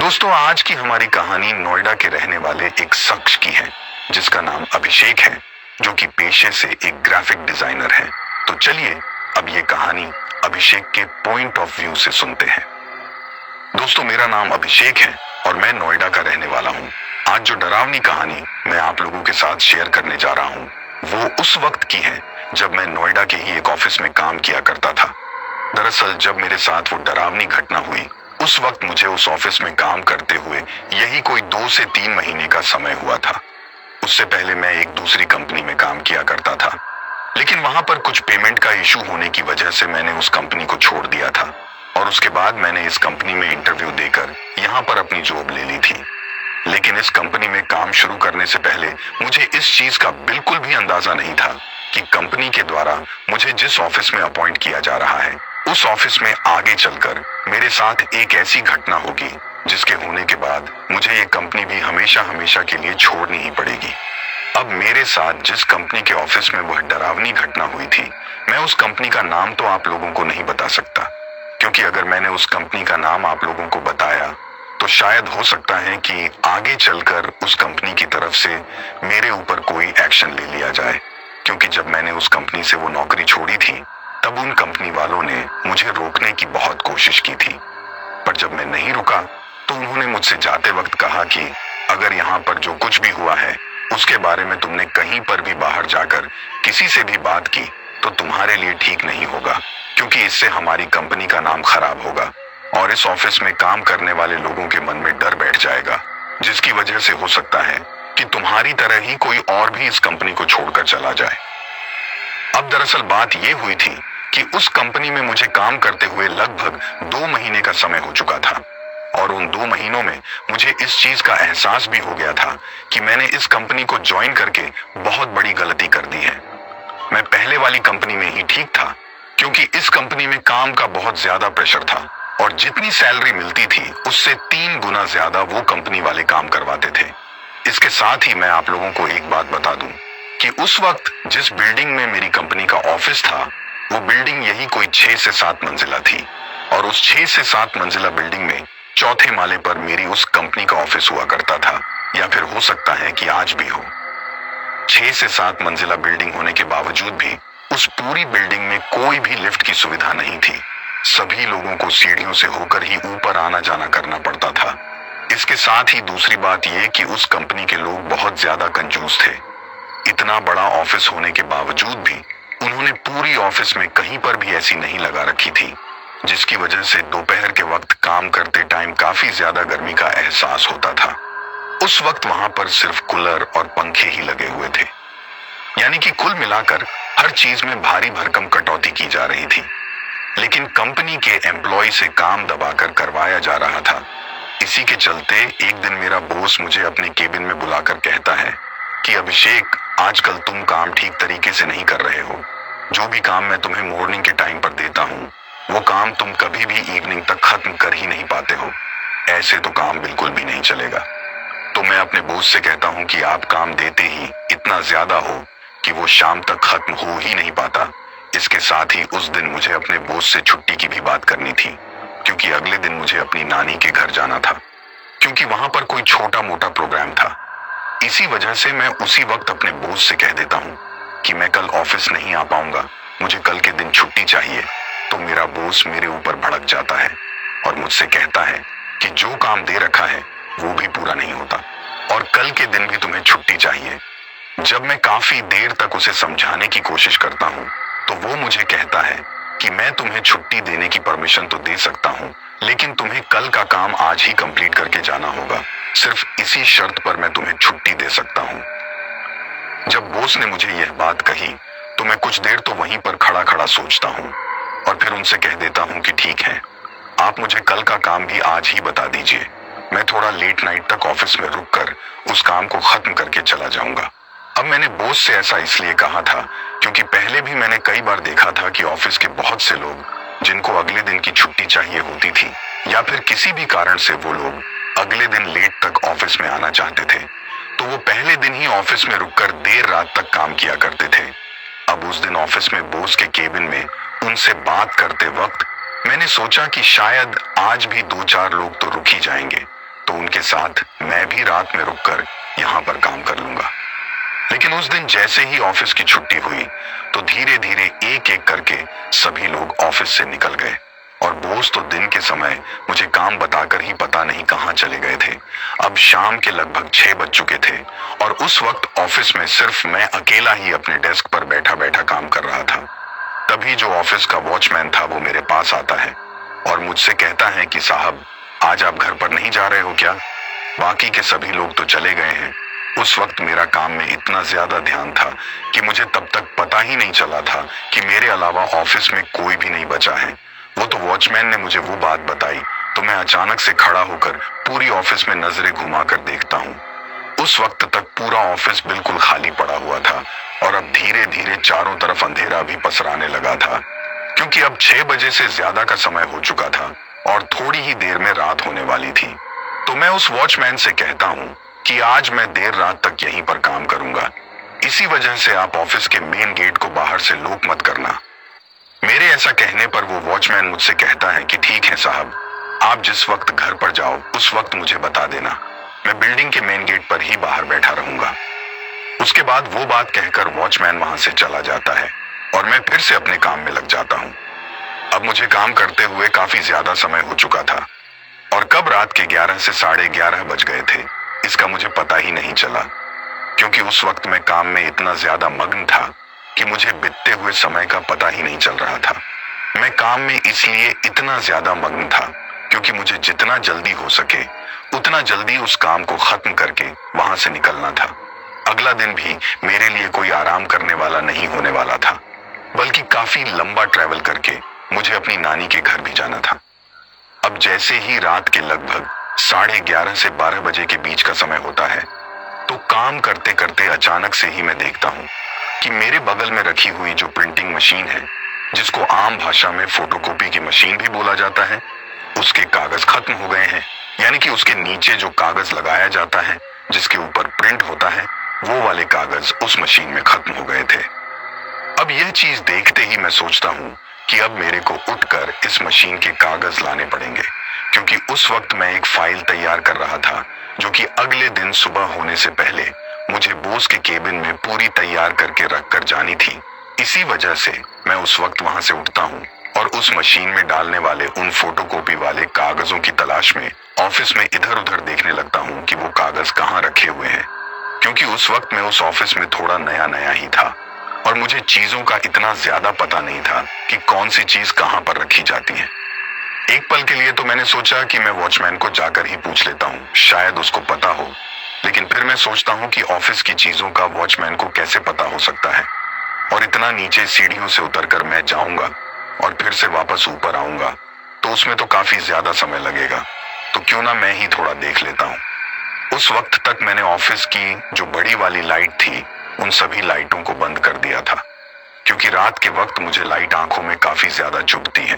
दोस्तों, आज की हमारी कहानी नोएडा के रहने वाले एक शख्स की है जिसका नाम अभिषेक है, जो कि पेशे से एक ग्राफिक डिजाइनर है। तो चलिए अब ये कहानी अभिषेक के पॉइंट ऑफ व्यू से सुनते हैं। दोस्तों, मेरा नाम अभिषेक है और मैं नोएडा का रहने वाला हूँ। आज जो डरावनी कहानी मैं आप लोगों के साथ शेयर करने जा रहा हूँ वो उस वक्त की है जब मैं नोएडा के ही एक ऑफिस में काम किया करता था। दरअसल जब मेरे साथ वो डरावनी घटना हुई उस वक्त मुझे उस ऑफिस में काम करते हुए यही कोई 2 से 3 महीने का समय हुआ था। उससे पहले मैं एक दूसरी कंपनी में काम किया करता था, लेकिन वहां पर कुछ पेमेंट का इशू होने की वजह से मैंने उस कंपनी को छोड़ दिया था और उसके बाद मैंने इस कंपनी में इंटरव्यू देकर यहाँ पर अपनी जॉब ले ली थी। लेकिन इस कंपनी में काम शुरू करने से पहले मुझे इस चीज का बिल्कुल भी अंदाजा नहीं था कि कंपनी के द्वारा मुझे जिस ऑफिस में अपॉइंट किया जा रहा है उस ऑफिस में आगे चलकर मेरे साथ एक ऐसी घटना होगी जिसके होने के बाद मुझे ये कंपनी भी हमेशा हमेशा के लिए छोड़नी ही पड़ेगी। अब मेरे साथ जिस कंपनी के ऑफिस में वह डरावनी घटना हुई थी, मैं उस कंपनी का नाम तो आप लोगों को नहीं बता सकता, क्योंकि अगर मैंने उस कंपनी का नाम आप लोगों को बताया तो शायद हो सकता है कि आगे चलकर उस कंपनी की तरफ से मेरे ऊपर कोई एक्शन ले लिया जाए। क्योंकि जब मैंने उस कंपनी से वो नौकरी छोड़ी थी तब उन कंपनी वालों ने मुझे रोकने की बहुत कोशिश की थी, पर जब मैं नहीं रुका तो उन्होंने मुझसे जाते वक्त कहा कि अगर यहाँ पर जो कुछ भी हुआ है उसके बारे में तुमने कहीं पर भी बाहर जाकर किसी से भी बात की तो तुम्हारे लिए ठीक नहीं होगा, क्योंकि इससे हमारी कंपनी का नाम खराब होगा और इस ऑफिस में काम करने वाले लोगों के मन में डर बैठ जाएगा, जिसकी वजह से हो सकता है कि तुम्हारी तरह ही कोई और भी इस कंपनी को छोड़कर चला जाए। अब दरअसल बात यह हुई थी कि उस कंपनी में मुझे काम करते हुए लगभग 2 महीने का समय हो चुका था और उन 2 महीनों में मुझे इस चीज का एहसास भी हो गया था कि मैंने इस कंपनी को ज्वाइन करके बहुत बड़ी गलती कर दी है। मैं पहले वाली कंपनी में ही ठीक था, क्योंकि इस कंपनी में काम का बहुत ज्यादा प्रेशर था और जितनी सैलरी मिलती थी उससे 3 गुना ज्यादा वो कंपनी वाले काम करवाते थे। इसके साथ ही मैं आप लोगों को एक बात बता दूं कि उस वक्त जिस बिल्डिंग में मेरी कंपनी का ऑफिस था वो बिल्डिंग यही कोई 6 से 7 मंजिला थी और उस 6 से 7 मंजिला बिल्डिंग में चौथे माले पर मेरी उस कंपनी का ऑफिस हुआ करता था, या फिर हो सकता है कि आज भी हो। 6 से 7 मंजिला बिल्डिंग होने के बावजूद भी उस पूरी बिल्डिंग में कोई भी लिफ्ट की सुविधा नहीं थी। सभी लोगों को सीढ़ियों से होकर ही ऊपर आना जाना करना पड़ता था। इसके साथ ही दूसरी बात यह कि उस कंपनी के लोग बहुत ज्यादा कंजूस थे। इतना बड़ा ऑफिस होने के बावजूद भी उन्होंने पूरी ऑफिस में कहीं पर भी ऐसी नहीं लगा रखी थी, जिसकी वजह से दोपहर के वक्त काम करते टाइम काफी ज्यादा गर्मी का एहसास होता था। उस वक्त वहां पर सिर्फ कूलर और पंखे ही लगे हुए थे, यानी कि कुल मिलाकर हर चीज में भारी भरकम कटौती की जा रही थी। लेकिन कंपनी के एम्प्लॉय से काम दबाकर करवाया जा रहा था। इसी के चलते एक दिन मेरा बॉस मुझे अपने केबिन में बुलाकर कहता है कि अभिषेक, आजकल तुम काम ठीक तरीके से नहीं कर रहे हो। जो भी काम मैं तुम्हें मॉर्निंग के टाइम पर देता हूँ वो काम तुम कभी भी इवनिंग तक खत्म कर ही नहीं पाते हो। ऐसे तो काम बिल्कुल भी नहीं चलेगा। तो मैं अपने बॉस से कहता हूँ कि आप काम देते ही इतना ज्यादा हो कि वो शाम तक खत्म हो ही नहीं पाता। इसके साथ ही उस दिन मुझे अपने बॉस से छुट्टी की भी बात करनी थी, क्योंकि अगले दिन मुझे अपनी नानी के घर जाना था, क्योंकि वहां पर कोई छोटा मोटा प्रोग्राम था। इसी वजह से मैं उसी वक्त अपने बॉस से कह देता हूँ कि मैं कल ऑफिस नहीं आ पाऊंगा, मुझे कल के दिन छुट्टी चाहिए। तो मेरा बॉस मेरे ऊपर भड़क जाता है और मुझसे कहता है कि जो काम दे रखा है वो भी पूरा नहीं होता और कल के दिन भी तुम्हें छुट्टी चाहिए। जब मैं काफी देर तक उसे समझाने की कोशिश करता हूँ तो वो मुझे कहता है कि मैं तुम्हें छुट्टी देने की परमिशन तो दे सकता हूँ, लेकिन तुम्हें कल का काम आज ही कंप्लीट करके जाना होगा। सिर्फ इसी शर्त पर मैं तुम्हें छुट्टी दे सकता हूँ। जब बॉस ने मुझे यह बात कही तो मैं कुछ देर तो वहीं पर खड़ा खड़ा सोचता हूँ और फिर उनसे कह देता हूँ कि ठीक है, आप मुझे कल का काम भी आज ही बता दीजिए। मैं थोड़ा लेट नाइट तक ऑफिस में रुककर उस काम को खत्म करके चला जाऊंगा। अब मैंने बॉस से ऐसा इसलिए कहा था क्योंकि पहले भी मैंने कई बार देखा था कि ऑफिस के बहुत से लोग जिनको अगले दिन की छुट्टी चाहिए होती थी या फिर किसी भी कारण से वो लोग अगले दिन लेट तक ऑफिस में आना चाहते थे, तो वो पहले दिन ही ऑफिस में रुककर देर रात तक काम किया करते थे। अब उस दिन ऑफिस में बॉस के केबिन में उनसे बात करते वक्त मैंने सोचा कि शायद आज भी 2-4 लोग तो रुक ही जाएंगे, साथ मैं भी रात में रुककर यहाँ पर काम कर लूंगा। लेकिन उस दिन जैसे ही ऑफिस की छुट्टी हुई तो धीरे धीरे एक एक करके सभी लोग ऑफिस से निकल गए और बॉस तो दिन के समय मुझे काम बताकर ही पता नहीं कहाँ चले गए थे। अब शाम के लगभग 6 बज चुके थे और उस वक्त ऑफिस में सिर्फ मैं अकेला ही अपने डेस्क पर बैठा बैठा काम कर रहा था। तभी जो ऑफिस का वॉचमैन था वो मेरे पास आता है और मुझसे कहता है कि साहब, आज आप घर पर नहीं जा रहे हो क्या? बाकी के सभी लोग तो चले गए हैं। उस वक्त मेरा काम में इतना ज्यादा ध्यान था कि मुझे तब तक पता ही नहीं चला था कि मेरे अलावा ऑफिस में कोई भी नहीं बचा है। वो तो वॉचमैन ने मुझे वो बात बताई तो मैं अचानक से खड़ा होकर पूरी ऑफिस में नजरें घुमाकर देखता हूँ। उस वक्त तक पूरा ऑफिस बिल्कुल खाली पड़ा हुआ था और अब धीरे धीरे चारों तरफ अंधेरा भी पसराने लगा था, क्योंकि अब 6 बजे से ज्यादा का समय हो चुका था और थोड़ी ही देर में रात होने वाली थी। तो मैं उस वॉचमैन से कहता हूँ कि आज मैं देर रात तक यहीं पर काम करूंगा, इसी वजह से आप ऑफिस के मेन गेट को बाहर से लॉक मत करना। मेरे ऐसा कहने पर वो वॉचमैन मुझसे कहता है कि ठीक है साहब, आप जिस वक्त घर पर जाओ उस वक्त मुझे बता देना, मैं बिल्डिंग के मेन गेट पर ही बाहर बैठा रहूंगा। उसके बाद वो बात कहकर वॉचमैन वहां से चला जाता है और मैं फिर से अपने काम में लग जाता हूँ। अब मुझे काम करते हुए काफी ज्यादा समय हो चुका था और कब रात के 11 से 11:30 बज गए थे इसका मुझे पता ही नहीं चला, क्योंकि उस वक्त मैं काम में इतना ज्यादा मग्न था कि मुझे बीतते हुए समय का पता ही नहीं चल रहा था। मैं काम में इसलिए इतना ज्यादा मग्न था क्योंकि मुझे जितना जल्दी हो सके उतना जल्दी उस काम को खत्म करके वहां से निकलना था। अगला दिन भी मेरे लिए कोई आराम करने वाला नहीं होने वाला था, बल्कि काफी लंबा ट्रैवल करके मुझे अपनी नानी के घर भी जाना था। अब जैसे ही रात के लगभग 11:30 से 12 बजे के बीच का समय होता है तो काम करते करते अचानक से ही मैं देखता हूँ कि मेरे बगल में रखी हुई जो प्रिंटिंग मशीन है, जिसको आम भाषा में फोटोकॉपी की मशीन भी बोला जाता है, उसके कागज खत्म हो गए हैं। यानी कि उसके नीचे जो कागज लगाया जाता है जिसके ऊपर प्रिंट होता है, वो वाले कागज उस मशीन में खत्म हो गए थे। अब यह चीज देखते ही मैं सोचता हूँ कि अब मेरे को उठकर इस मशीन के कागज लाने पड़ेंगे, क्योंकि उस वक्त मैं एक फाइल तैयार कर रहा था जो कि अगले दिन सुबह होने से पहले मुझे बॉस के केबिन में पूरी तैयार करके रख कर जानी थी। इसी वजह से मैं उस वक्त वहां से उठता हूँ और उस मशीन में डालने वाले उन फोटोकॉपी वाले कागजों की तलाश में ऑफिस में इधर उधर देखने लगता हूँ कि वो कागज कहाँ रखे हुए हैं, क्योंकि उस वक्त मैं उस ऑफिस में थोड़ा नया नया ही था और मुझे चीजों का इतना ज्यादा पता नहीं था कि कौन सी चीज कहाँ पर रखी जाती है। एक पल के लिए तो मैंने सोचा कि मैं वॉचमैन को जाकर ही पूछ लेता हूँ, शायद उसको पता हो, लेकिन फिर मैं सोचता हूँ कि ऑफिस की चीजों का वॉचमैन को कैसे पता हो सकता है, और इतना नीचे सीढ़ियों से उतरकर मैं जाऊंगा और फिर से वापस ऊपर आऊंगा तो उसमें तो काफी ज्यादा समय लगेगा, तो क्यों ना मैं ही थोड़ा देख लेता हूँ। उस वक्त तक मैंने ऑफिस की जो बड़ी वाली लाइट थी उन सभी लाइटों को बंद कर दिया था, क्योंकि रात के वक्त मुझे लाइट आंखों में काफी ज्यादा चुभती है।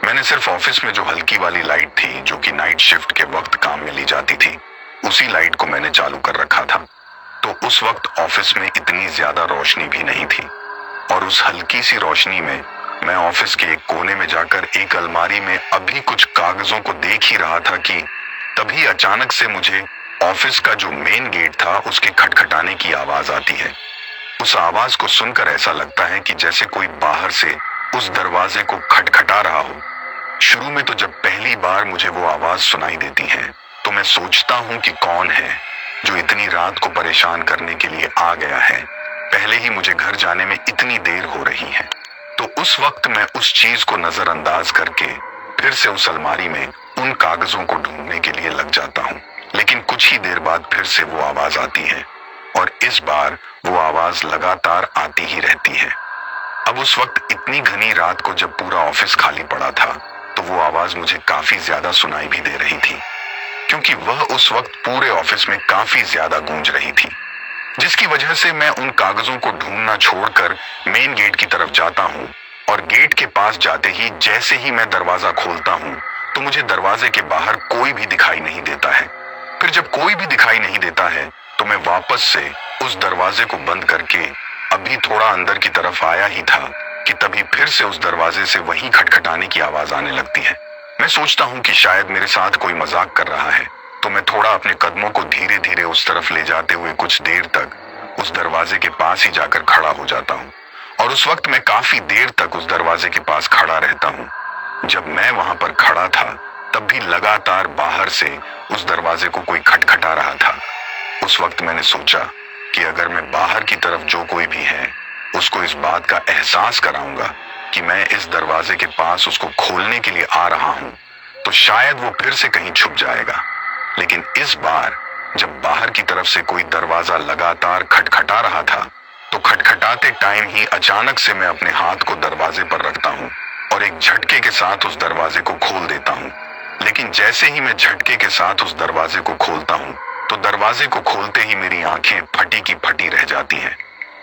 मैंने सिर्फ ऑफिस में जो हल्की वाली लाइट थी जो कि नाइट शिफ्ट के वक्त काम में ली जाती थी, उसी लाइट को मैंने चालू कर रखा था। तो उस वक्त ऑफिस में इतनी ज्यादा रोशनी भी नहीं थी और उस हल्की सी रोशनी में मैं ऑफिस के एक कोने में जाकर एक अलमारी में अभी कुछ कागजों को देख ही रहा था कि तभी अचानक से मुझे ऑफिस का जो मेन गेट था उसके खटखटाने की आवाज आती है। उस आवाज को सुनकर ऐसा लगता है कि जैसे कोई बाहर से उस दरवाजे को खटखटा रहा हो। शुरू में तो जब पहली बार मुझे वो आवाज सुनाई देती है तो मैं सोचता हूँ कि कौन है जो इतनी रात को परेशान करने के लिए आ गया है, पहले ही मुझे घर जाने में इतनी देर हो रही है। तो उस वक्त मैं उस चीज को नजरअंदाज करके फिर से उस अलमारी में उन कागजों को ढूंढने के लिए लग जाता हूँ। लेकिन कुछ ही देर बाद फिर से वो आवाज आती है और इस बार वो आवाज लगातार आती ही रहती है। अब उस वक्त इतनी घनी रात को जब पूरा ऑफिस खाली पड़ा था तो वो आवाज मुझे काफी ज्यादा सुनाई भी दे रही थी, क्योंकि वह उस वक्त पूरे ऑफिस में काफी ज्यादा गूंज रही थी, जिसकी वजह से मैं उन कागजों को ढूंढना छोड़कर मेन गेट की तरफ जाता हूँ। और गेट के पास जाते ही जैसे ही मैं दरवाजा खोलता हूँ तो मुझे दरवाजे के बाहर कोई भी दिखाई नहीं देता है। फिर जब कोई भी दिखाई नहीं देता है तो मैं वापस से उस दरवाजे को बंद करके अभी थोड़ा अंदर की तरफ आया ही था कि तभी फिर से उस दरवाजे से वही खटखटाने की आवाज आने लगती है। मैं सोचता हूँ कि शायद मेरे साथ कोई मजाक कर रहा है, तो मैं थोड़ा अपने कदमों को धीरे धीरे उस तरफ ले जाते हुए कुछ देर तक उस दरवाजे के पास ही जाकर खड़ा हो जाता हूँ। और उस वक्त मैं काफी देर तक उस दरवाजे के पास खड़ा रहता हूँ। जब मैं वहां पर खड़ा था तब भी लगातार बाहर से उस दरवाजे को कोई खटखटा रहा था। उस वक्त मैंने सोचा कि अगर मैं बाहर की तरफ जो कोई भी है उसको इस बात का एहसास कराऊंगा कि मैं इस दरवाजे के पास उसको खोलने के लिए आ रहा हूं, तो शायद वो फिर से कहीं छुप जाएगा। लेकिन इस बार जब बाहर की तरफ से कोई दरवाजा लगातार खटखटा रहा था, तो खटखटाते टाइम ही अचानक से मैं अपने हाथ को दरवाजे पर रखता हूं और एक झटके के साथ उस दरवाजे को खोल देता हूं। लेकिन जैसे ही मैं झटके के साथ उस दरवाजे को खोलता हूं, तो दरवाजे को खोलते ही मेरी आंखें फटी की फटी रह जाती हैं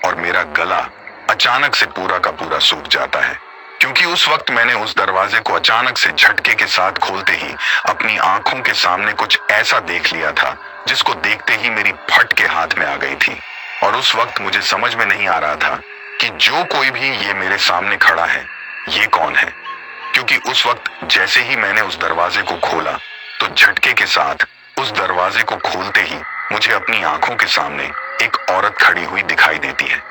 और मेरा गला अचानक से पूरा का पूरा सूख जाता है, क्योंकि उस वक्त मैंने उस दरवाजे को अचानक से झटके के साथ खोलते ही अपनी आंखों के सामने कुछ ऐसा देख लिया था जिसको देखते ही मेरी फट के हाथ में आ गई थी। और उस वक्त मुझे समझ में नहीं आ रहा था कि जो कोई भी ये मेरे सामने खड़ा है ये कौन है, क्योंकि उस वक्त जैसे ही मैंने उस दरवाजे को खोला तो झटके के साथ उस दरवाजे को खोलते ही मुझे अपनी आंखों के सामने एक औरत खड़ी हुई दिखाई देती है,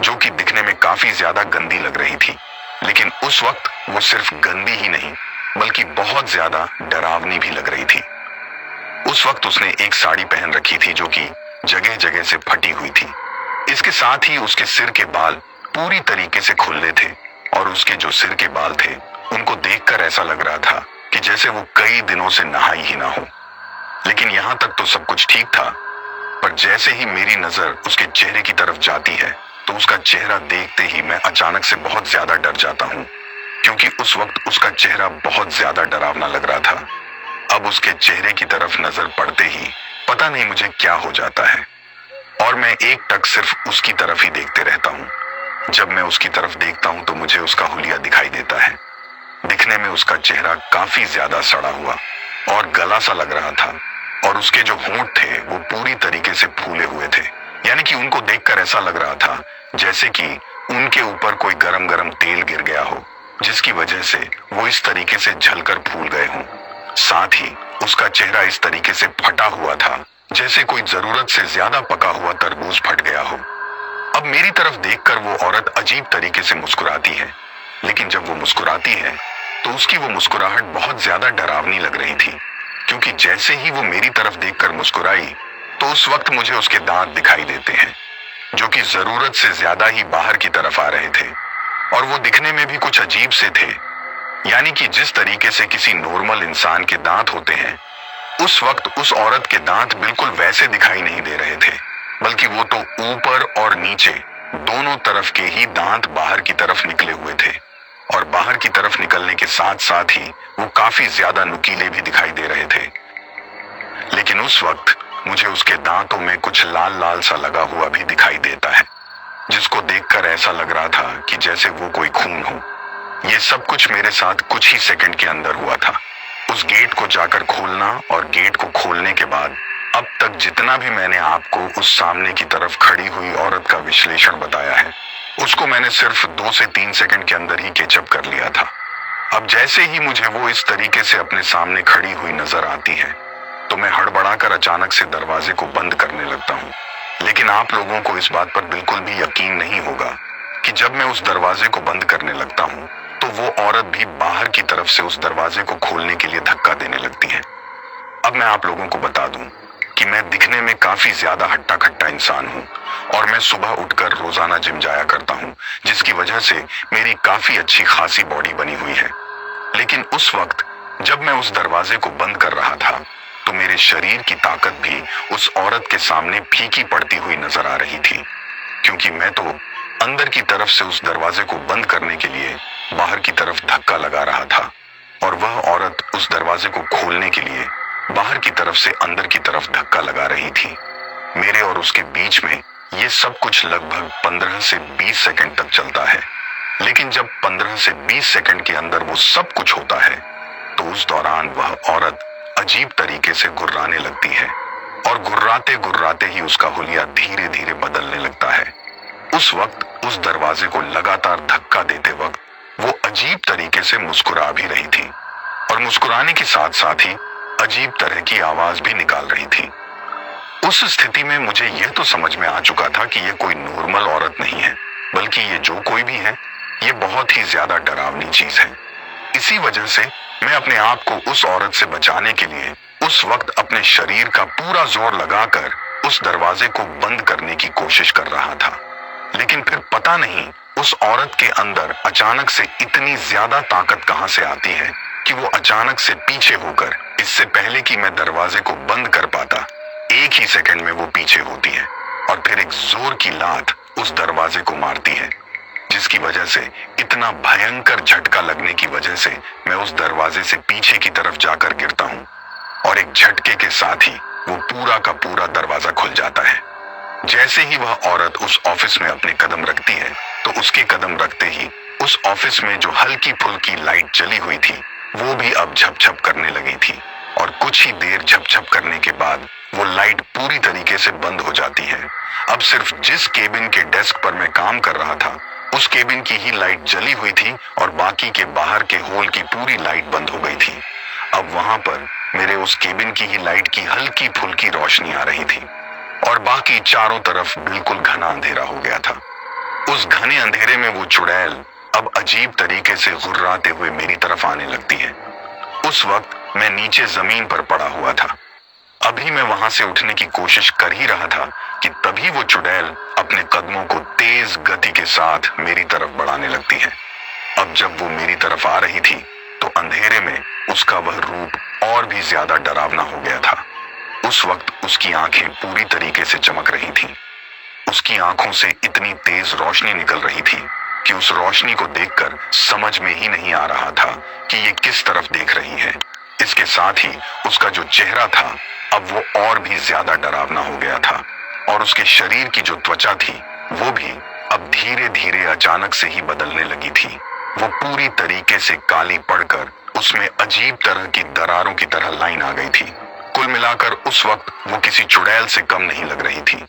जो कि दिखने में काफी ज्यादा गंदी लग रही थी। लेकिन उस वक्त वो सिर्फ गंदी ही नहीं बल्कि बहुत ज्यादा डरावनी भी लग रही थी। उस वक्त उसने एक साड़ी पहन रखी थी जो कि जगह जगह से फटी हुई थी। इसके साथ ही उसके सिर के बाल पूरी तरीके से खुले थे और उसके जो सिर के बाल थे उनको देखकर ऐसा लग रहा था कि जैसे वो कई दिनों से नहाई ही ना हो। लेकिन यहाँ तक तो सब कुछ ठीक था, पर जैसे ही मेरी नजर उसके चेहरे की तरफ जाती है तो उसका चेहरा देखते ही मैं अचानक से बहुत ज्यादा डर जाता हूँ, क्योंकि उस वक्त उसका चेहरा बहुत ज्यादा डरावना लग रहा था। अब उसके चेहरे की तरफ नजर पड़ते ही पता नहीं मुझे क्या हो जाता है और मैं एक टक सिर्फ उसकी तरफ ही देखते रहता हूँ। जब मैं उसकी तरफ देखता हूँ तो मुझे उसका हुलिया दिखाई देता है। दिखने में उसका चेहरा काफी ज्यादा सड़ा हुआ और गला सा लग रहा था और उसके जो होंठ थे वो पूरी तरीके से फूले हुए थे, यानी कि उनको देखकर ऐसा लग रहा था जैसे कि उनके ऊपर कोई गरम गरम तेल गिर गया हो, जिसकी वजह से वो इस तरीके से जलकर फूल गए हों। साथ ही उसका चेहरा इस तरीके से फटा हुआ था जैसे कोई जरूरत से ज्यादा पका हुआ तरबूज फट गया हो। अब मेरी तरफ देखकर वो औरत अजीब तरीके से मुस्कुराती है, लेकिन जब वो मुस्कुराती है तो उसकी वो मुस्कुराहट बहुत ज्यादा डरावनी लग रही थी, क्योंकि जैसे ही वो मेरी तरफ देखकर मुस्कुराई तो उस वक्त मुझे उसके दांत दिखाई देते हैं, जो कि जरूरत से ज्यादा ही बाहर की तरफ आ रहे थे और वो दिखने में भी कुछ अजीब से थे, यानी कि जिस तरीके से किसी नॉर्मल इंसान के दांत होते हैं, उस वक्त उस औरत के दांत बिल्कुल वैसे दिखाई नहीं दे रहे थे, बल्कि वो तो ऊपर और नीचे दोनों तरफ के ही दांत बाहर की तरफ निकले हुए थे और बाहर की तरफ निकलने के साथ साथ ही वो काफी ज्यादा नुकीले भी दिखाई दे रहे थे। लेकिन उस वक्त मुझे उसके दांतों में कुछ लाल लाल सा लगा हुआ भी दिखाई देता है, जिसको देखकर ऐसा लग रहा था कि जैसे वो कोई खून हो। ये सब कुछ मेरे साथ कुछ ही सेकंड के अंदर हुआ था। उस गेट को जाकर खोलना और गेट को खोलने के बाद अब तक जितना भी मैंने आपको उस सामने की तरफ खड़ी हुई औरत का विश्लेषण बताया है, उसको मैंने सिर्फ 2 से 3 सेकंड के अंदर ही कैचअप कर लिया था। अब जैसे ही मुझे वो इस तरीके से अपने सामने खड़ी हुई नजर आती है तो मैं हड़बड़ाकर अचानक से दरवाजे को बंद करने लगता हूँ। लेकिन आप लोगों को इस बात पर बिल्कुल भी यकीन नहीं होगा कि जब मैं उस दरवाजे को बंद करने लगता हूँ तो वो औरत भी बाहर की तरफ से उस दरवाजे को खोलने के लिए धक्का देने लगती है। अब मैं आप लोगों को बता दूं कि मैं दिखने में काफी ज्यादा हट्टा खट्टा इंसान हूँ और मैं सुबह उठकर रोजाना जिम जाया करता हूँ, जिसकी वजह से मेरी काफी अच्छी खासी बॉडी बनी हुई है। लेकिन उस वक्त जब मैं उस दरवाजे को बंद कर रहा था तो मेरे शरीर की ताकत भी उस औरत के सामने फीकी पड़ती हुई नजर आ रही थी, क्योंकि मैं तो अंदर की तरफ से उस दरवाजे को बंद करने के लिए बाहर की तरफ धक्का लगा रहा था और वह औरत उस दरवाजे को खोलने के लिए बाहर की तरफ से अंदर की तरफ धक्का लगा रही थी। मेरे और उसके बीच में ये सब कुछ लगभग 15 से 20 सेकंड तक चलता है। लेकिन जब 15 से 20 सेकंड के अंदर वो सब कुछ होता है तो उस दौरान वह औरत अजीब तरीके से गुर्राने लगती है और गुर्राते गुर्राते ही उसका हुलिया धीरे धीरे बदलने लगता है। उस वक्त उस दरवाजे को लगातार धक्का देते वक्त वो अजीब तरीके से मुस्कुरा भी रही थी और मुस्कुराने के साथ साथ ही अजीब तरह की आवाज भी निकाल रही थी। उस स्थिति में मुझे यह तो समझ में आ चुका था कि यह कोई नॉर्मल औरत नहीं है, बल्कि ये जो कोई भी है, ये बहुत ही ज्यादा डरावनी चीज है। इसी वजह से मैं अपने आप को उस औरत से बचाने के लिए उस वक्त अपने शरीर का पूरा जोर लगाकर उस दरवाजे को बंद करने की कोशिश कर रहा था। लेकिन फिर पता नहीं उस औरत के अंदर अचानक से इतनी ज्यादा ताकत कहां से आती है कि वो अचानक से पीछे होकर, इससे पहले कि मैं दरवाजे को बंद कर पाता, एक ही सेकंड में वो पीछे होती है और फिर एक जोर की लात उस दरवाजे को मारती है, जिसकी वजह से इतना भयंकर झटका लगने की वजह से मैं उस दरवाजे से पीछे की तरफ जाकर गिरता हूं और एक झटके के साथ ही वो पूरा का पूरा दरवाजा खुल जाता है। जैसे ही वह औरत उस ऑफिस में अपने कदम रखती है, तो उसके कदम रखते ही उस ऑफिस में जो हल्की फुल्की लाइट जली हुई थी, वो भी अब झपझप करने लगी थी और कुछ ही देर झपझप करने के बाद वो लाइट पूरी तरीके से बंद हो जाती है। अब सिर्फ जिस केबिन के डेस्क पर मैं काम कर रहा था, उस केबिन की ही लाइट जली हुई थी और बाकी के बाहर के होल की पूरी लाइट बंद हो गई थी। अब वहां पर मेरे उस केबिन की ही लाइट की हल्की फुल्की रोशनी आ रही थी और बाकी चारों तरफ बिल्कुल घना अंधेरा हो गया था। उस घने अंधेरे में वो चुड़ैल अब अजीब तरीके से गुर्राते हुए मेरी तरफ आने लगती है। उस वक्त मैं नीचे जमीन पर पड़ा हुआ था। अभी मैं वहां से उठने की कोशिश कर ही रहा था कि तभी वो चुड़ैल अपने कदमों को तेज गति के साथ मेरी तरफ बढ़ाने लगती है। अब जब वो मेरी तरफ आ रही थी, तो अंधेरे में उसका वह रूप और भी ज्यादा डरावना हो गया था। उस वक्त उसकी आंखें पूरी तरीके से चमक रही थीं। उसकी आंखों से इतनी तेज रोशनी निकल रही थी कि उस रोशनी को देखकर समझ में ही नहीं आ रहा था कि ये किस तरफ देख रही है। इसके साथ ही उसका जो चेहरा था, अब वो और भी ज्यादा डरावना हो गया था और उसके शरीर की जो त्वचा थी, वो भी अब धीरे धीरे अचानक से ही बदलने लगी थी। वो पूरी तरीके से काली पड़कर उसमें अजीब तरह की दरारों की तरह लाइन आ गई थी। कुल मिलाकर उस वक्त वो किसी चुड़ैल से कम नहीं लग रही थी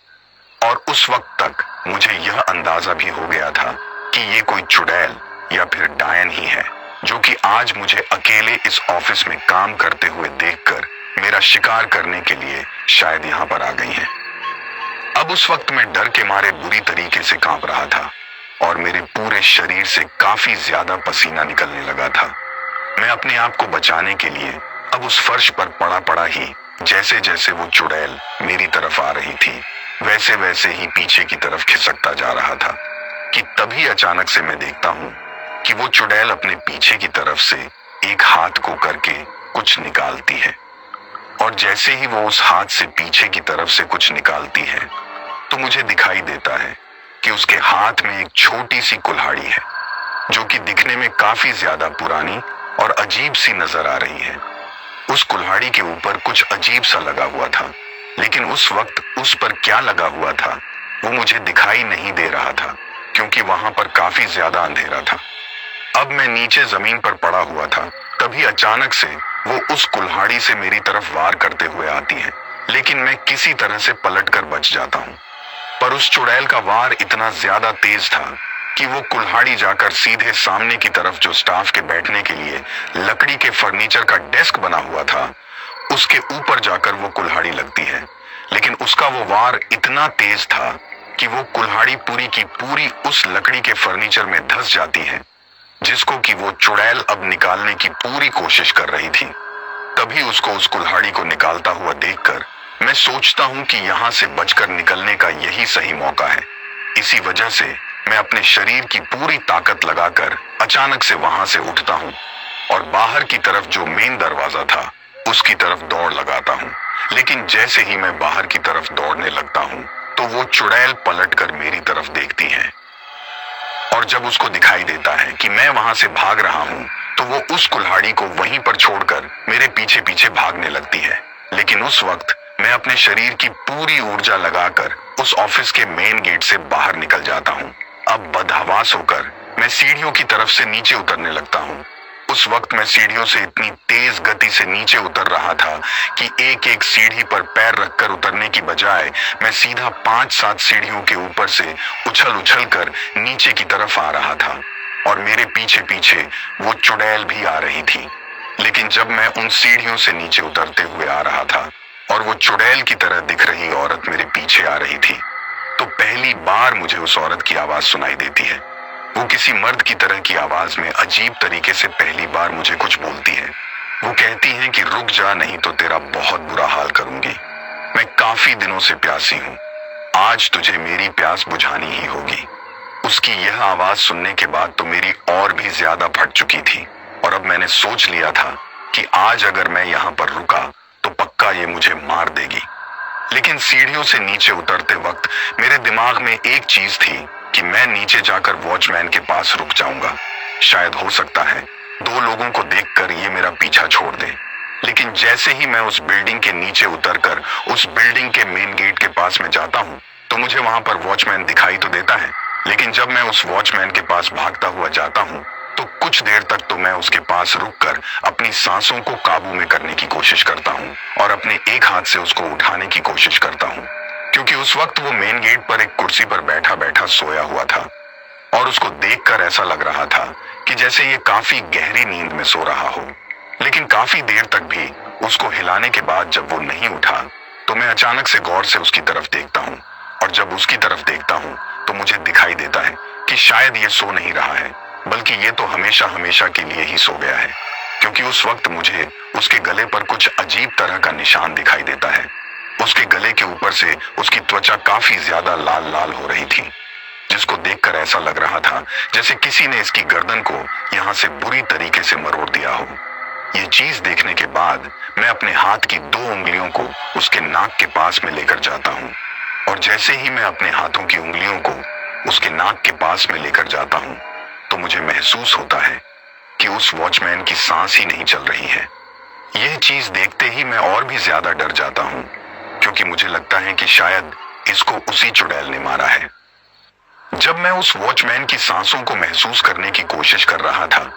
और उस वक्त तक मुझे यह अंदाजा भी हो गया था कि ये कोई चुड़ैल या फिर डायन ही है, जो कि आज मुझे अकेले इस ऑफिस में काम करते हुए देखकर मेरा शिकार करने के लिए शायद यहाँ पर आ गई है। अब उस वक्त मैं डर के मारे बुरी तरीके से कांप रहा था और मेरे पूरे शरीर से काफी ज्यादा पसीना निकलने लगा था। मैं अपने आप को बचाने के लिए अब उस फर्श पर पड़ा पड़ा ही, जैसे जैसे वो चुड़ैल मेरी तरफ आ रही थी, वैसे वैसे ही पीछे की तरफ खिसकता जा रहा था कि तभी अचानक से मैं देखता हूँ कि वो चुड़ैल अपने पीछे की तरफ से एक हाथ को करके कुछ निकालती है और जैसे ही वो उस हाथ से पीछे की तरफ से कुछ निकालती है, तो मुझे दिखाई देता है कि उसके हाथ में एक छोटी सी कुल्हाड़ी है, जो कि दिखने में काफी ज्यादा पुरानी और अजीब सी नजर आ रही है। उस कुल्हाड़ी के ऊपर कुछ अजीब सा लगा हुआ था, लेकिन उस वक्त उस पर क्या लगा हुआ था वो मुझे दिखाई नहीं दे रहा था, क्योंकि वहां पर काफी ज्यादा अंधेरा था। अब मैं नीचे जमीन पर पड़ा हुआ था, तभी अचानक से वो उस कुल्हाड़ी से मेरी तरफ वार करते हुए आती है, लेकिन मैं किसी तरह से पलटकर बच जाता हूँ। पर उस चुड़ैल का वार इतना ज्यादा तेज था कि वो कुल्हाड़ी जाकर सीधे सामने की तरफ जो स्टाफ के बैठने के लिए लकड़ी के फर्नीचर का डेस्क बना हुआ था, उसके ऊपर जाकर वो कुल्हाड़ी लगती है। लेकिन उसका वो वार इतना तेज था कि वो कुल्हाड़ी पूरी की पूरी उस लकड़ी के फर्नीचर में धंस जाती है, जिसको कि वो चुड़ैल अब निकालने की पूरी कोशिश कर रही थी। तभी उसको उस कुल्हाड़ी को निकालता हुआ देखकर मैं सोचता हूँ कि यहाँ से बचकर निकलने का यही सही मौका है। इसी वजह से मैं अपने शरीर की पूरी ताकत लगाकर अचानक से वहां से उठता हूँ और बाहर की तरफ जो मेन दरवाजा था, उसकी तरफ दौड़ लगाता हूँ। लेकिन जैसे ही मैं बाहर की तरफ दौड़ने लगता हूँ, तो वो चुड़ैल पलटकर मेरी तरफ देखती है और जब उसको दिखाई देता है कि मैं वहां से भाग रहा हूँ, तो वो उस कुल्हाड़ी को वहीं पर छोड़कर मेरे पीछे पीछे भागने लगती है। लेकिन उस वक्त मैं अपने शरीर की पूरी ऊर्जा लगाकर उस ऑफिस के मेन गेट से बाहर निकल जाता हूँ। अब बदहवास होकर मैं सीढ़ियों की तरफ से नीचे उतरने लगता हूँ। उस वक्त मैं सीढ़ियों से इतनी तेज गति से नीचे उतर रहा था कि एक एक सीढ़ी पर पैर रखकर उतरने की बजाय मैं सीधा 5-7 सीढ़ियों के ऊपर से उछल उछल कर नीचे की तरफ आ रहा था और मेरे पीछे पीछे वो चुड़ैल भी आ रही थी। लेकिन जब मैं उन सीढ़ियों से नीचे उतरते हुए आ रहा था और वो चुड़ैल की तरह दिख रही औरत मेरे पीछे आ रही थी, तो पहली बार मुझे उस औरत की आवाज सुनाई देती है। वो किसी मर्द की तरह की आवाज में अजीब तरीके से पहली बार मुझे कुछ बोलती है। वो कहती है कि रुक जा, नहीं तो तेरा बहुत बुरा हाल करूंगी। मैं काफी दिनों से प्यासी हूँ, आज तुझे मेरी प्यास बुझानी ही होगी। उसकी यह आवाज सुनने के बाद तो मेरी और भी ज्यादा फट चुकी थी और अब मैंने सोच लिया था कि आज अगर मैं यहाँ पर रुका तो पक्का ये मुझे मार देगी। लेकिन सीढ़ियों से नीचे उतरते वक्त मेरे दिमाग में एक चीज थी कि मैं नीचे जाकर वॉचमैन के पास रुक जाऊंगा। शायद हो सकता है 2 लोगों को देखकर ये मेरा पीछा छोड़ दे। लेकिन जैसे ही मैं उस बिल्डिंग के नीचे उतरकर उस बिल्डिंग के मेन गेट के पास में जाता हूँ तो मुझे वहां पर वॉचमैन दिखाई तो देता है, लेकिन जब मैं उस वॉचमैन के पास भागता हुआ जाता हूँ तो कुछ देर तक तो मैं उसके पास रुककर अपनी सांसों को काबू में करने की कोशिश करता हूँ और अपने एक हाथ से उसको उठाने की कोशिश करता हूँ, क्योंकि उस वक्त वो मेन गेट पर एक कुर्सी पर बैठा बैठा सोया हुआ था और उसको देखकर ऐसा लग रहा था कि जैसे ये काफी गहरी नींद में सो रहा हो। लेकिन काफी देर तक भी उसको हिलाने के बाद जब वो नहीं उठा तो मैं अचानक से गौर से उसकी तरफ देखता हूँ और जब उसकी तरफ देखता हूँ तो मुझे दिखाई देता है कि शायद ये सो नहीं रहा है, बल्कि ये तो हमेशा हमेशा के लिए ही सो गया है, क्योंकि उस वक्त मुझे उसके गले पर कुछ अजीब तरह का निशान दिखाई देता है। उसके गले के ऊपर से उसकी त्वचा काफी ज्यादा लाल लाल हो रही थी, जिसको देखकर ऐसा लग रहा था जैसे किसी ने इसकी गर्दन को यहाँ से बुरी तरीके से मरोड़ दिया हो। ये चीज देखने के बाद मैं अपने हाथ की 2 उंगलियों को उसके नाक के पास में लेकर जाता हूँ और जैसे ही मैं अपने हाथों की उंगलियों को उसके नाक के पास में लेकर जाता हूँ तो मुझे महसूस होता है कि उस वॉचमैन की सांस ही नहीं चल रही है। यह चीज देखते ही मैं और भी ज्यादा डर जाता हूँ, क्योंकि मुझे लगता है कि शायद इसको उसी चुड़ैल ने मारा है। जब मैं उस वॉचमैन की सांसों को महसूस करने की कोशिश कर रहा था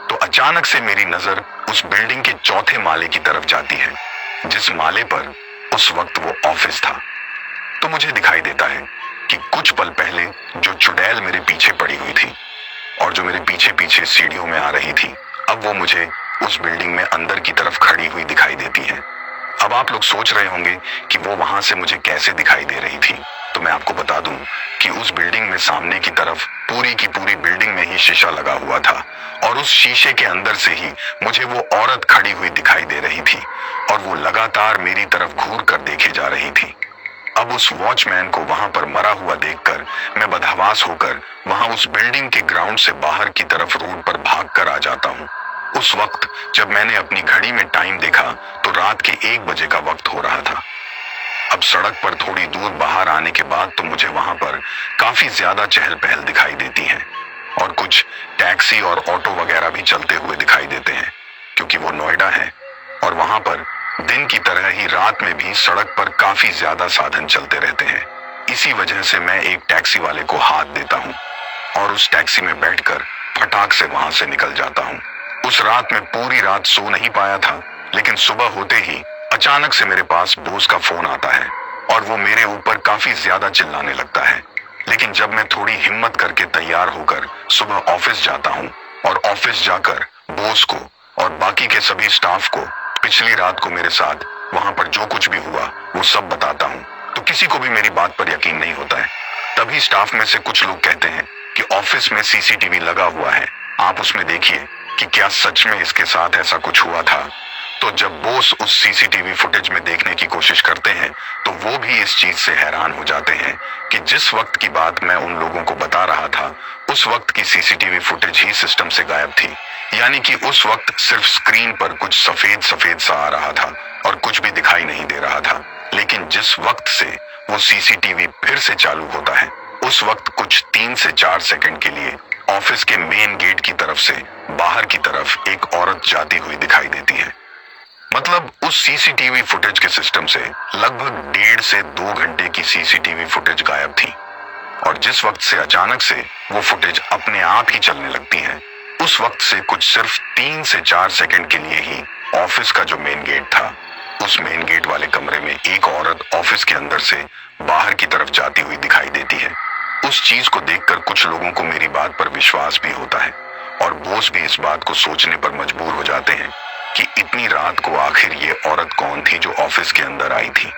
तो अचानक से मेरी नजर उस बिल्डिंग के 4थे माले की तरफ जाती है, जिस माले पर उस वक्त वो ऑफिस था। तो मुझे दिखाई देता है कि कुछ पल पहले जो चुड़ैल मेरे पीछे पड़ी हुई थी और जो मेरे पीछे पीछे सीढ़ियों में आ रही थी, अब वो मुझे उस बिल्डिंग में अंदर की तरफ खड़ी हुई दिखाई देती है। अब आप लोग सोच रहे होंगे कि वो वहां से मुझे कैसे दिखाई दे रही थी, तो मैं आपको बता दूं कि उस बिल्डिंग में सामने की तरफ पूरी की पूरी बिल्डिंग में ही शीशा लगा हुआ था और उस शीशे के अंदर से ही मुझे वो औरत खड़ी हुई दिखाई दे रही थी और वो लगातार मेरी तरफ घूर कर देखे जा रही थी। अब उस वॉचमैन को वहां पर मरा हुआ देखकर मैं बदहवास होकर वहां उस बिल्डिंग के ग्राउंड से बाहर की तरफ रोड पर भागकर आ जाता हूँ। उस वक्त जब मैंने अपनी घड़ी में टाइम देखा तो रात के 1 बजे का वक्त हो रहा था। अब सड़क पर थोड़ी दूर बाहर आने के बाद तो मुझे वहां पर काफी ज्यादा चहल पहल दिखाई देती है और कुछ टैक्सी और ऑटो वगैरह भी चलते हुए दिखाई देते हैं, क्योंकि वो नोएडा है और वहां पर दिन की तरह ही रात में भी सड़क पर काफी ज्यादा साधन चलते रहते हैं। इसी वजह से मैं एक टैक्सी वाले को हाथ देता हूँ और उस टैक्सी में बैठकर फटाक से वहां से निकल जाता हूँ। उस रात में पूरी रात सो नहीं पाया था, लेकिन सुबह होते ही अचानक से मेरे पास बॉस का फोन आता है और वो मेरे ऊपर काफी ज्यादा चिल्लाने लगता है। लेकिन जब मैं थोड़ी हिम्मत करके तैयार होकर सुबह ऑफिस जाता हूँ और ऑफिस जाकर बॉस को और बाकी के सभी स्टाफ को पिछली रात को मेरे साथ वहां पर जो कुछ भी हुआ वो सब बताता हूँ, तो किसी को भी मेरी बात पर यकीन नहीं होता है। तभी स्टाफ में से कुछ लोग कहते हैं कि ऑफिस में सीसीटीवी लगा हुआ है, आप उसमें देखिए कि क्या सच में इसके साथ ऐसा कुछ हुआ था। तो जब बॉस उस सीसीटीवी फुटेज में देखने की कोशिश करते हैं तो वो भी इस चीज से हैरान हो जाते हैं कि जिस वक्त की बात मैं उन लोगों को बता रहा था उस वक्त की सीसीटीवी फुटेज ही सिस्टम से गायब थी। यानी कि उस वक्त सिर्फ स्क्रीन पर कुछ सफेद सफेद सा आ रहा था और कुछ भी दिखाई नहीं दे रहा था। लेकिन जिस वक्त से वो सीसीटीवी फिर से चालू होता है उस वक्त कुछ 3 से 4 सेकंड के लिए ऑफिस के मेन गेट की तरफ से बाहर की तरफ एक औरत जाती हुई दिखाई देती है। मतलब उस सीसीटीवी फुटेज के सिस्टम से लगभग 1.5 से 2 घंटे की सीसीटीवी फुटेज गायब थी और जिस वक्त से अचानक से वो फुटेज अपने आप ही चलने लगती है उस वक्त से कुछ सिर्फ 3 से 4 सेकंड के लिए ही ऑफिस का जो मेन गेट था उस मेन गेट वाले कमरे में एक औरत ऑफिस के अंदर से बाहर की तरफ जाती हुई दिखाई देती है। उस चीज को देखकर कुछ लोगों को मेरी बात पर विश्वास भी होता है और बॉस भी इस बात को सोचने पर मजबूर हो जाते हैं कि इतनी रात को आखिर ये औरत कौन थी जो ऑफिस के अंदर आई थी।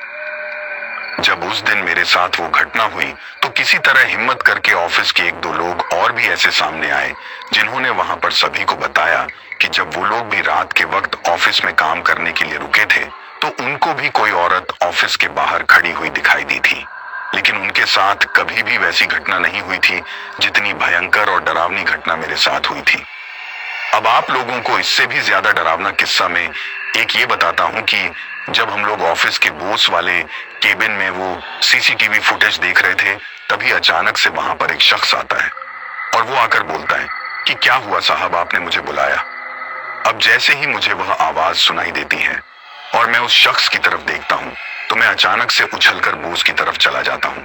जब उस दिन मेरे साथ वो घटना हुई तो किसी तरह हिम्मत करके ऑफिस के एक दो लोग और भी ऐसे सामने आए जिन्होंने वहां पर सभी को बताया कि जब वो लोग भी रात के वक्त ऑफिस में काम करने के लिए रुके थे तो उनको भी कोई औरत ऑफिस के बाहर खड़ी हुई दिखाई दी थी, लेकिन उनके साथ कभी भी वैसी घटना नहीं हुई थी जितनी भयंकर और डरावनी घटना मेरे साथ हुई थी। अब आप लोगों को इससे भी ज्यादा डरावना किस्सा में एक ये बताता हूं कि जब हम लोग ऑफिस के बॉस वाले केबिन में वो सीसीटीवी फुटेज देख रहे थे तभी अचानक से वहां पर एक शख्स आता है और वो आकर बोलता है कि क्या हुआ साहब, आपने मुझे बुलाया। अब जैसे ही मुझे वह आवाज सुनाई देती है और मैं उस शख्स की तरफ देखता हूं तो मैं अचानक से उछलकर बॉस की तरफ चला जाता हूं,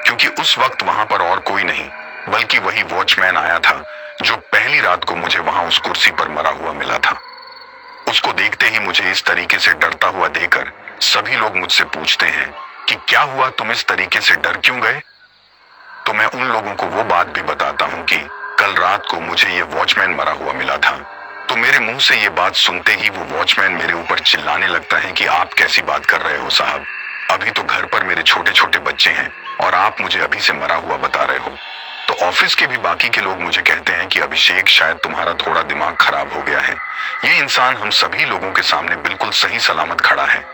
क्योंकि उस वक्त वहां पर और कोई नहीं बल्कि वही वॉचमैन आया था जो पहली रात को मुझे वहां उस कुर्सी पर मरा हुआ मिला था। उसको देखते ही मुझे इस तरीके से डरता हुआ देखकर सभी लोग मुझसे पूछते हैं कि क्या हुआ, तुम इस तरीके से डर क्यों गए। तो मैं उन लोगों को वो बात भी बताता हूं कि कल रात को मुझे ये वॉचमैन मरा हुआ मिला था। तो मेरे मुंह से ये बात सुनते ही वो वॉचमैन मेरे ऊपर चिल्लाने लगता है कि आप कैसी बात कर रहे हो साहब, अभी तो घर पर मेरे छोटे छोटे बच्चे हैं और आप मुझे अभी से मरा हुआ बता रहे हो। तो ऑफिस के भी बाकी के लोग मुझे कहते हैं कि अभिषेक शायद तुम्हारा थोड़ा दिमाग खराब हो गया है, ये इंसान हम सभी लोगों के सामने बिल्कुल सही सलामत खड़ा है,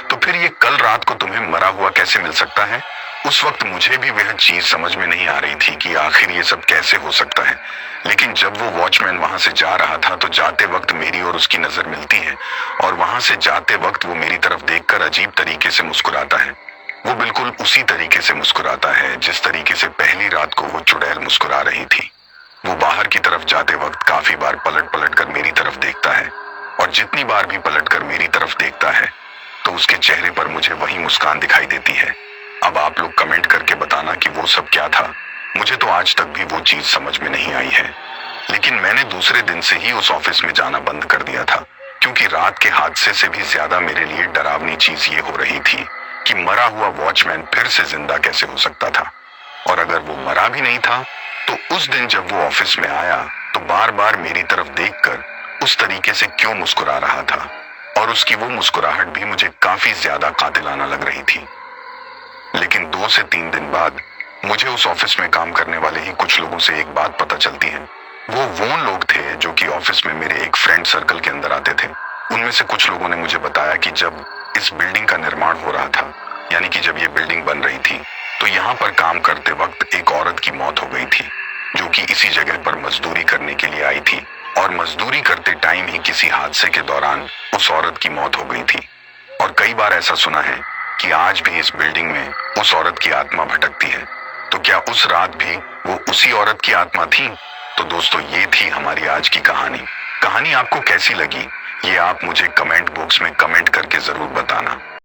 तो फिर ये कल रात को तुम्हें मरा हुआ कैसे मिल सकता है। उस वक्त मुझे भी वह चीज समझ में नहीं आ रही थी कि आखिर ये सब कैसे हो सकता है, लेकिन जब वो वॉचमैन वहां से जा रहा था तो जाते वक्त मेरी और उसकी नजर मिलती है और वहां से जाते वक्त वो मेरी तरफ देखकर अजीब तरीके से मुस्कुराता है। वो बिल्कुल उसी तरीके से मुस्कुराता है जिस तरीके से पहली रात को वो चुड़ैल मुस्कुरा रही थी। वो बाहर की तरफ जाते वक्त काफी बार पलट पलट कर मेरी तरफ देखता है और जितनी बार भी पलट कर मेरी तरफ देखता है तो उसके चेहरे पर मुझे वही मुस्कान दिखाई देती है। अब आप लोग कमेंट करके बताना कि वो सब क्या था। मुझे तो आज तक भी वो चीज समझ में नहीं आई है, लेकिन मैंने दूसरे दिन से ही उस ऑफिस में जाना बंद कर दिया था, क्योंकि रात के हादसे से भी ज्यादा मेरे लिए डरावनी चीज ये हो रही थी कि मरा हुआ वॉचमैन फिर से जिंदा कैसे हो सकता था। और अगर वो मरा भी नहीं था तो उस दिन जब वो ऑफिस में आया तो बार बार मेरी तरफ देखकर उस तरीके से क्यों मुस्कुरा रहा था, और उसकी वो मुस्कुराहट भी मुझे काफी ज्यादा कातिलाना लग रही थी। लेकिन 2 से 3 दिन बाद मुझे उस ऑफिस में काम करने वाले ही कुछ लोगों से एक बात पता चलती है। वो लोग थे जो कि ऑफिस में मेरे एक फ्रेंड सर्कल के अंदर आते थे। उनमें से कुछ लोगों ने मुझे बताया कि जब इस बिल्डिंग का निर्माण हो रहा था, यानी कि जब ये बिल्डिंग बन रही थी, तो यहाँ पर काम करते वक्त एक औरत की मौत हो गई थी जो कि इसी जगह पर मजदूरी करने के लिए आई थी, और मजदूरी करते टाइम ही किसी हादसे के दौरान उस औरत की मौत हो गई थी। और कई बार ऐसा सुना है कि आज भी इस बिल्डिंग में उस औरत की आत्मा भटकती है। तो क्या उस रात भी वो उसी औरत की आत्मा थी? तो दोस्तों, ये थी हमारी आज की कहानी आपको कैसी लगी ये आप मुझे कमेंट बॉक्स में कमेंट करके जरूर बताना।